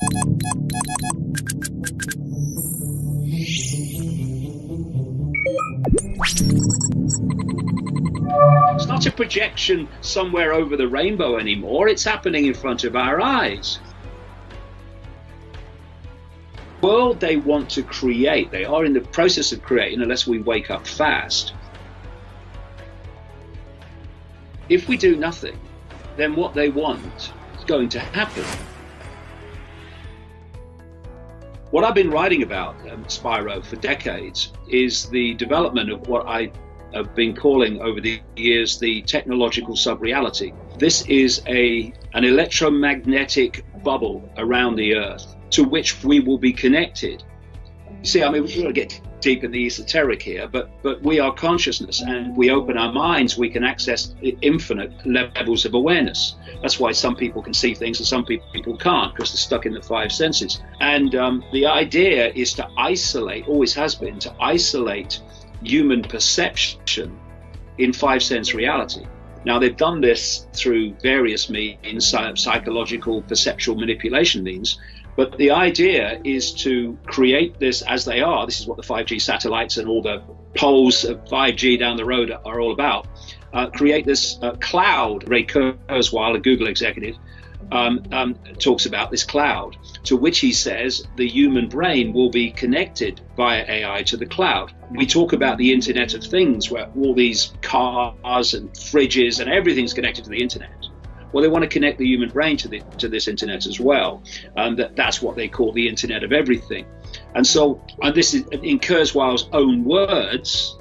It's not a projection somewhere over the rainbow anymore. It's happening in front of our eyes. The world they want to create, they are in the process of creating, unless we wake up fast. If we do nothing, then what they want is going to happen. What I've been writing about, Spyro, for decades is the development of what I have been calling over the years the technological sub-reality. This is an electromagnetic bubble around the Earth to which we will be connected. See, I mean, we're going to get deep in the esoteric here, but we are consciousness, and we open our minds, we can access infinite levels of awareness. That's why some people can see things and some people can't, because they're stuck in the five senses. And the idea is to isolate, always has been, to isolate human perception in five-sense reality. Now, they've done this through various means, psychological, perceptual manipulation means, but the idea is to create this as they are. This is what the 5G satellites and all the poles of 5G down the road are all about. Create this cloud. Ray Kurzweil, a Google executive, talks about this cloud, to which he says the human brain will be connected via AI to the cloud. We talk about the Internet of Things, where all these cars and fridges and everything's connected to the internet. Well, they want to connect the human brain to this internet as well. That's what they call the Internet of Everything. And so, this is in Kurzweil's own words,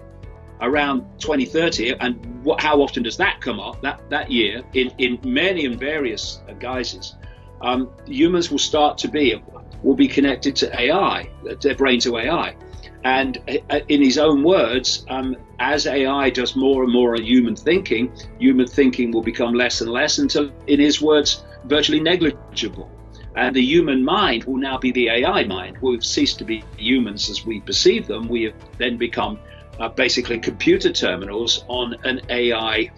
around 2030, and how often does that come up that year in many and various guises? Humans will be connected to AI, their brain to AI. And in his own words, as AI does more and more human thinking will become less and less until, in his words, virtually negligible. And the human mind will now be the AI mind. We've ceased to be humans as we perceive them. We have then become basically computer terminals on an AI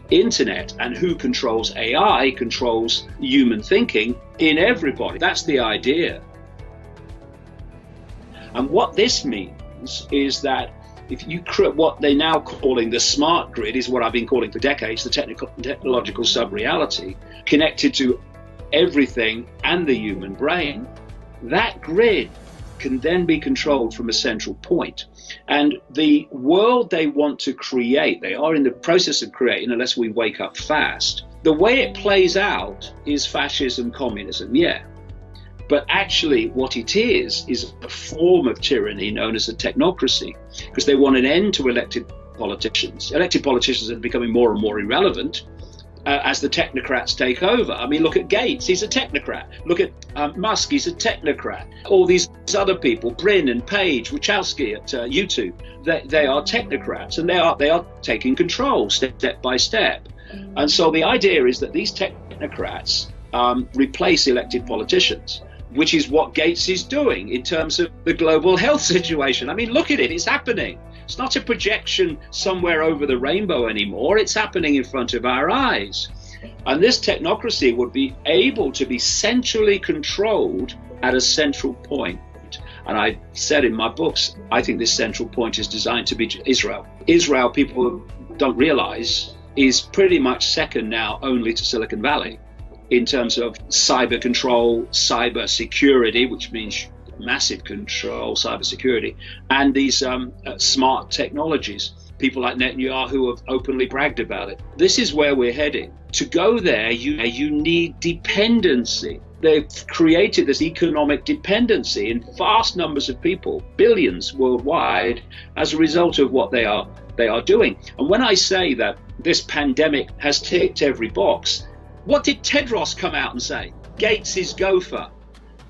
internet. And who controls AI controls human thinking in everybody. That's the idea. And what this means is that if you create what they're now calling the smart grid, is what I've been calling for decades, the technological sub-reality, connected to everything and the human brain, that grid can then be controlled from a central point. And the world they want to create, they are in the process of creating, unless we wake up fast. The way it plays out is fascism, communism, yeah. But actually what it is a form of tyranny known as a technocracy, because they want an end to elected politicians. Elected politicians are becoming more and more irrelevant as the technocrats take over. I mean, look at Gates, he's a technocrat. Look at Musk, he's a technocrat. All these other people, Brin and Page, Wachowski at YouTube, they are technocrats, and they are taking control step by step. And so the idea is that these technocrats replace elected politicians, which is what Gates is doing in terms of the global health situation. I mean, look at it, it's happening. It's not a projection somewhere over the rainbow anymore. It's happening in front of our eyes. And this technocracy would be able to be centrally controlled at a central point. And I said in my books, I think this central point is designed to be Israel. Israel, people don't realize, is pretty much second now only to Silicon Valley in terms of cyber control, cyber security, which means massive control, cyber security, and these smart technologies. People like Netanyahu have openly bragged about it. This is where we're heading. To go there, you need dependency. They've created this economic dependency in vast numbers of people, billions worldwide, as a result of what they are doing. And when I say that this pandemic has ticked every box, what did Tedros come out and say? Gates is gopher.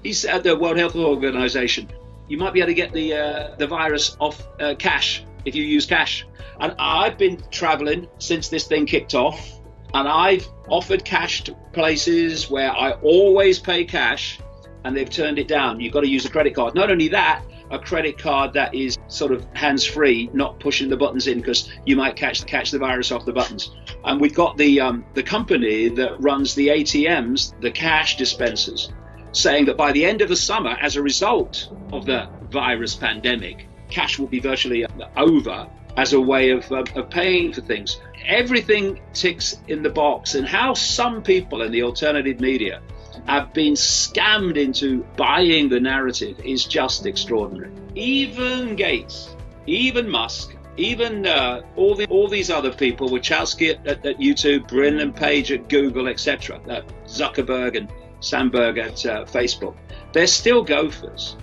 He's at the World Health Organization. You might be able to get the virus off cash if you use cash. And I've been traveling since this thing kicked off, and I've offered cash to places where I always pay cash, and they've turned it down. You've got to use a credit card. Not only that, a credit card that is sort of hands-free, not pushing the buttons in, because you might catch the virus off the buttons. And we've got the company that runs the ATMs, the cash dispensers. saying that by the end of the summer, as a result of the virus pandemic, cash will be virtually over as a way of paying for things. Everything ticks in the box, and how some people in the alternative media have been scammed into buying the narrative is just extraordinary. Even Gates, even Musk, even all these other people, Wachowski at YouTube, Brin and Page at Google, etc., Zuckerberg and Sandberg at Facebook, they're still gophers.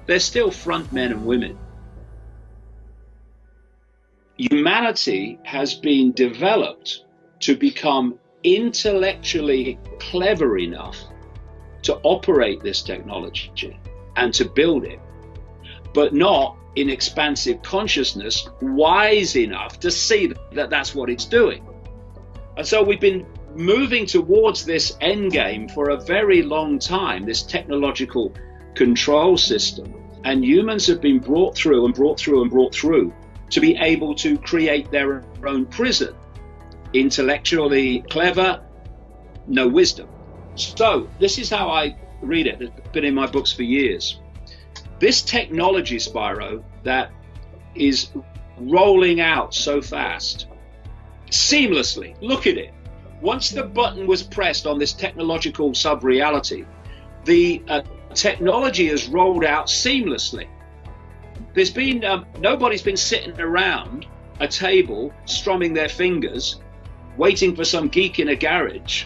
They're still front men and women. Humanity has been developed to become intellectually clever enough to operate this technology and to build it, but not in expansive consciousness wise enough to see that that's what it's doing. And so we've been moving towards this end game for a very long time, this technological control system, and humans have been brought through and brought through and brought through to be able to create their own prison. Intellectually clever, no wisdom. So this is how I read it. It's been in my books for years. This technology, Spyro, that is rolling out so fast, seamlessly, look at it. Once the button was pressed on this technological sub-reality, the technology has rolled out seamlessly. There's been, nobody's been sitting around a table, strumming their fingers, waiting for some geek in a garage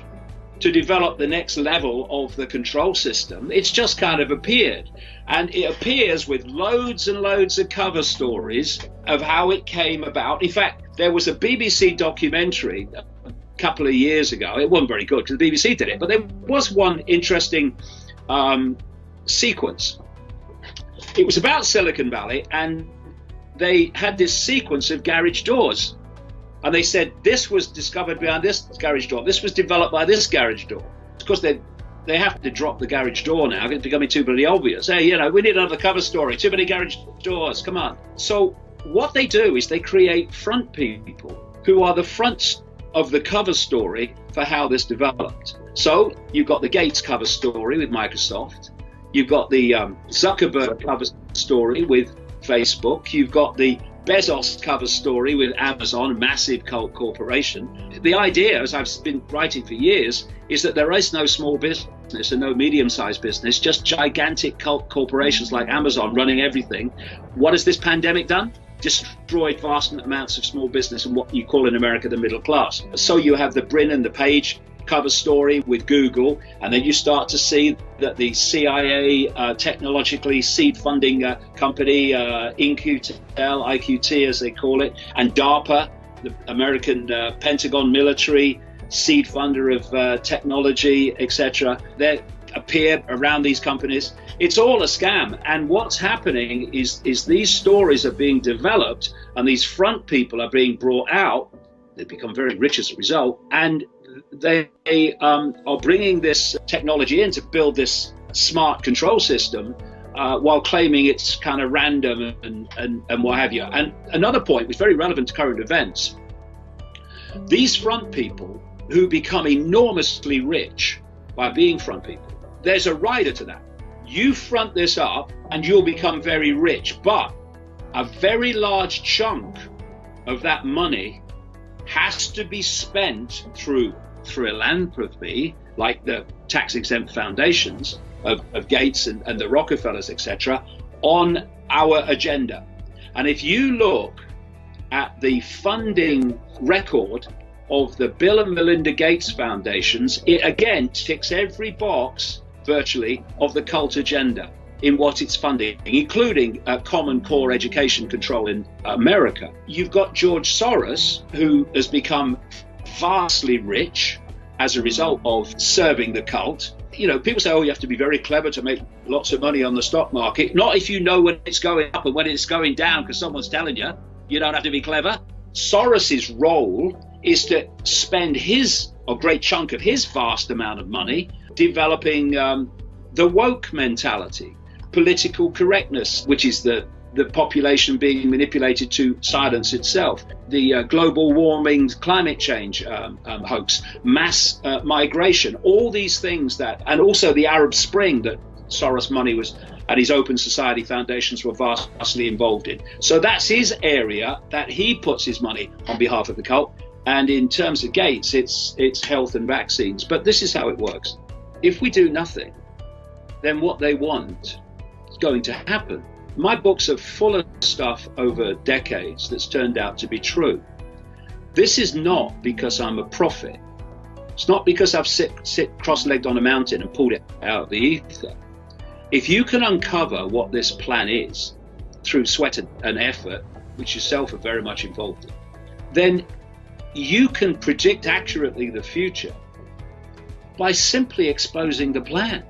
to develop the next level of the control system. It's just kind of appeared. And it appears with loads and loads of cover stories of how it came about. In fact, there was a BBC documentary a couple of years ago. It wasn't very good because the BBC did it, but there was one interesting sequence. It was about Silicon Valley, and they had this sequence of garage doors. And they said, this was discovered behind this garage door. This was developed by this garage door. Of course, they have to drop the garage door now. It's becoming too bloody obvious. Hey, you know, we need another cover story. Too many garage doors, come on. So what they do is they create front people who are the fronts of the cover story for how this developed. So you've got the Gates cover story with Microsoft. You've got the Zuckerberg cover story with Facebook. You've got the Bezos cover story with Amazon, a massive cult corporation. The idea, as I've been writing for years, is that there is no small business and no medium-sized business, just gigantic cult corporations like Amazon running everything. What has this pandemic done? Destroyed vast amounts of small business and what you call in America the middle class. So you have the Brin and the Page cover story with Google, and then you start to see that the CIA technologically seed funding company, IQT as they call it, and DARPA, the American Pentagon military seed funder of technology, etc. They appear around these companies. It's all a scam, and what's happening is these stories are being developed and these front people are being brought out. They become very rich as a result, and they are bringing this technology in to build this smart control system while claiming it's kind of random and what have you. And another point, which is very relevant to current events, these front people who become enormously rich by being front people, there's a rider to that. You front this up and you'll become very rich, but a very large chunk of that money has to be spent through philanthropy, like the tax-exempt foundations of Gates and the Rockefellers, etc., on our agenda. And if you look at the funding record of the Bill and Melinda Gates foundations, it again ticks every box virtually of the cult agenda in what it's funding, including Common Core education control in America. You've got George Soros, who has become vastly rich as a result of serving the cult. You know, people say, oh, you have to be very clever to make lots of money on the stock market. Not if you know when it's going up and when it's going down because someone's telling you. You don't have to be clever. Soros's role is to spend a great chunk of his vast amount of money developing the woke mentality, political correctness, which is the the population being manipulated to silence itself, the global warming, climate change hoax, mass migration, all these things and also the Arab Spring that Soros money and his Open Society foundations were vastly involved in. So that's his area that he puts his money on behalf of the cult. And in terms of Gates, it's health and vaccines. But this is how it works. If we do nothing, then what they want is going to happen. My books are full of stuff over decades that's turned out to be true. This is not because I'm a prophet. It's not because I've sit cross-legged on a mountain and pulled it out of the ether. If you can uncover what this plan is through sweat and effort, which yourself are very much involved in, then you can predict accurately the future by simply exposing the plan.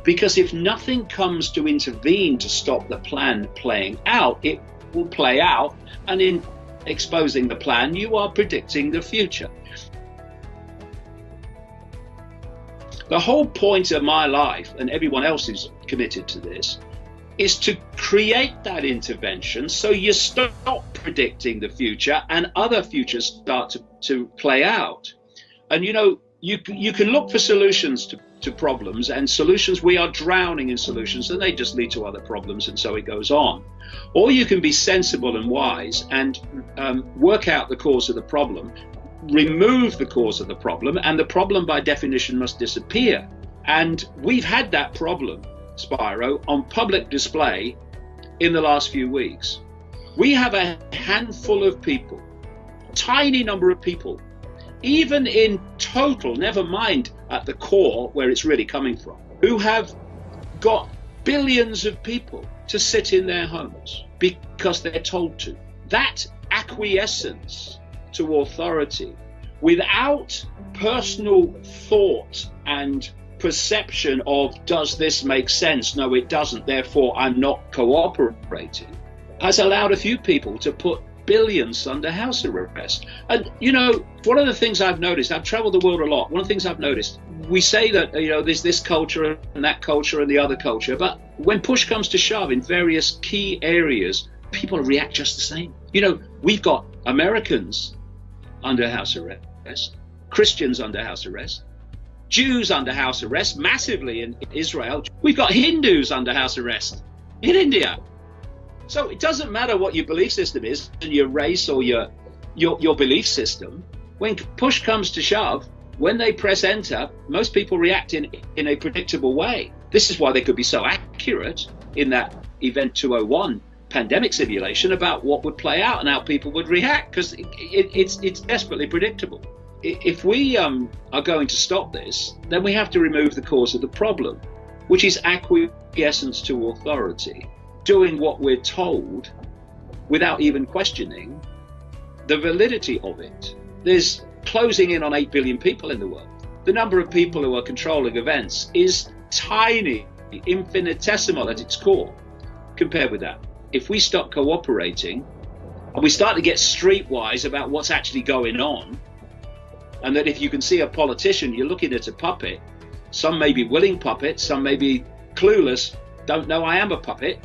Because if nothing comes to intervene to stop the plan playing out, it will play out, and in exposing the plan, you are predicting the future. The whole point of my life, and everyone else who's committed to this, is to create that intervention so you stop predicting the future and other futures start to play out. And you know, you can look for solutions to problems, and solutions, we are drowning in solutions and they just lead to other problems, and so it goes on. Or you can be sensible and wise and work out the cause of the problem, remove the cause of the problem, and the problem by definition must disappear. And we've had that problem, Spyro, on public display in the last few weeks. We have a handful of people, tiny number of people, even in total, never mind at the core where it's really coming from, who have got billions of people to sit in their homes because they're told to. That acquiescence to authority without personal thought and perception of, does this make sense? No, it doesn't, therefore I'm not cooperating, has allowed a few people to put billions under house arrest. And you know, one of the things I've noticed, I've traveled the world a lot, one of the things I've noticed, we say that, you know, there's this culture and that culture and the other culture, but when push comes to shove in various key areas, people react just the same. You know, we've got Americans under house arrest, Christians under house arrest, Jews under house arrest massively in Israel. We've got Hindus under house arrest in India. So it doesn't matter what your belief system is and your race or your belief system. When push comes to shove, when they press enter, most people react in a predictable way. This is why they could be so accurate in that Event 201 pandemic simulation about what would play out and how people would react, because it's desperately predictable. If we are going to stop this, then we have to remove the cause of the problem, which is acquiescence to authority, doing what we're told without even questioning the validity of it. There's closing in on 8 billion people in the world. The number of people who are controlling events is tiny, infinitesimal at its core compared with that. If we stop cooperating and we start to get streetwise about what's actually going on, and that if you can see a politician, you're looking at a puppet. Some may be willing puppets, some may be clueless, don't know I am a puppet,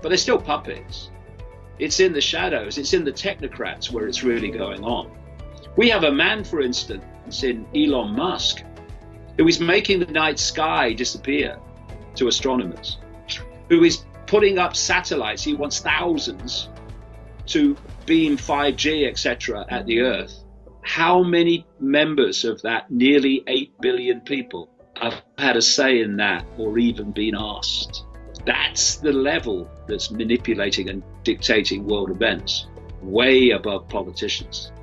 but they're still puppets. It's in the shadows, it's in the technocrats where it's really going on. We have a man, for instance, in Elon Musk, who is making the night sky disappear to astronomers, who is putting up satellites. He wants thousands to beam 5G, etc. at the Earth. How many members of that nearly 8 billion people have had a say in that or even been asked? That's the level that's manipulating and dictating world events, way above politicians.